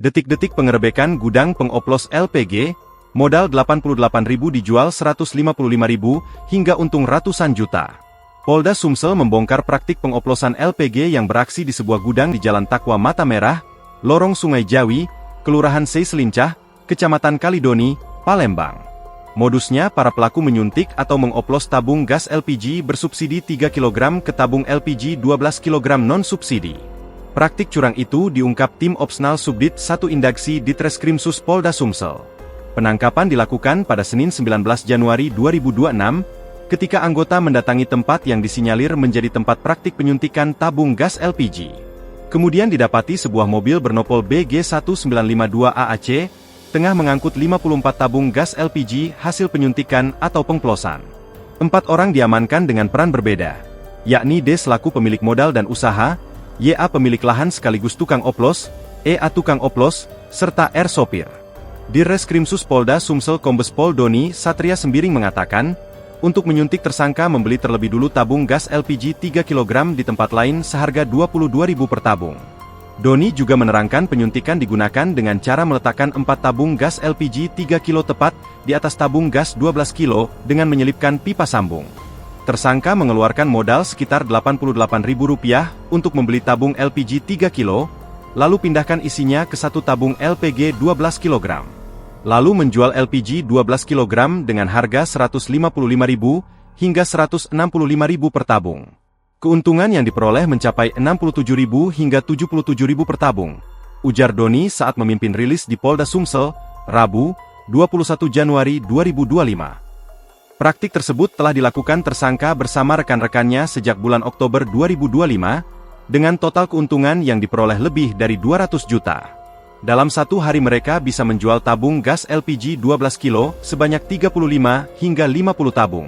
Detik-detik pengerebekan gudang pengoplos LPG, modal 88.000 dijual 155.000 hingga untung ratusan juta. Polda Sumsel membongkar praktik pengoplosan LPG yang beraksi di sebuah gudang di Jalan Takwa Mata Merah, Lorong Sungai Jawi, Kelurahan Seislincah, Kecamatan Kalidoni, Palembang. Modusnya para pelaku menyuntik atau mengoplos tabung gas LPG bersubsidi 3 kg ke tabung LPG 12 kg non-subsidi. Praktik curang itu diungkap tim Opsnal Subdit 1 Indaksi Ditreskrimsus Polda Sumsel. Penangkapan dilakukan pada Senin 19 Januari 2026, ketika anggota mendatangi tempat yang disinyalir menjadi tempat praktik penyuntikan tabung gas LPG. Kemudian didapati sebuah mobil bernopol BG1952 AAC, tengah mengangkut 54 tabung gas LPG hasil penyuntikan atau pengplosan. 4 orang diamankan dengan peran berbeda, yakni D selaku pemilik modal dan usaha, YA pemilik lahan sekaligus tukang oplos, EA tukang oplos, serta R sopir. Direskrimsus Polda Sumsel Kombes Pol Doni Satria Sembiring mengatakan, untuk menyuntik tersangka membeli terlebih dulu tabung gas LPG 3 kg di tempat lain seharga Rp22.000 per tabung. Doni juga menerangkan penyuntikan digunakan dengan cara meletakkan 4 tabung gas LPG 3 kg tepat di atas tabung gas 12 kg dengan menyelipkan pipa sambung. Tersangka mengeluarkan modal sekitar Rp88.000 untuk membeli tabung LPG 3 kg, lalu pindahkan isinya ke satu tabung LPG 12 kg. Lalu menjual LPG 12 kg dengan harga Rp155.000 hingga Rp165.000 per tabung. Keuntungan yang diperoleh mencapai Rp67.000 hingga Rp77.000 per tabung, ujar Doni saat memimpin rilis di Polda Sumsel, Rabu, 21 Januari 2025. Praktik tersebut telah dilakukan tersangka bersama rekan-rekannya sejak bulan Oktober 2025, dengan total keuntungan yang diperoleh lebih dari 200 juta. Dalam satu hari mereka bisa menjual tabung gas LPG 12 kg sebanyak 35 hingga 50 tabung.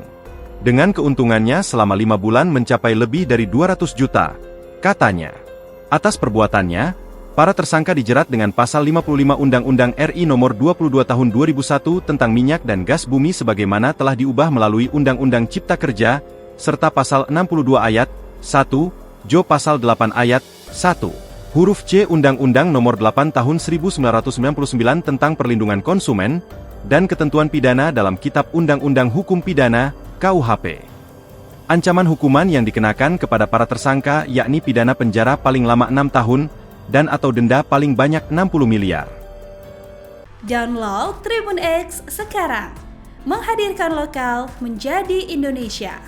Dengan keuntungannya selama 5 bulan mencapai lebih dari 200 juta, katanya. Atas perbuatannya, para tersangka dijerat dengan pasal 55 Undang-Undang RI Nomor 22 Tahun 2001 tentang minyak dan gas bumi sebagaimana telah diubah melalui Undang-Undang Cipta Kerja, serta pasal 62 ayat 1, Jo pasal 8 ayat 1, huruf C Undang-Undang Nomor 8 Tahun 1999 tentang Perlindungan Konsumen, dan ketentuan pidana dalam Kitab Undang-Undang Hukum Pidana, KUHP. Ancaman hukuman yang dikenakan kepada para tersangka yakni pidana penjara paling lama 6 tahun, dan atau denda paling banyak 60 miliar. Download Tribun X sekarang, menghadirkan lokal menjadi Indonesia.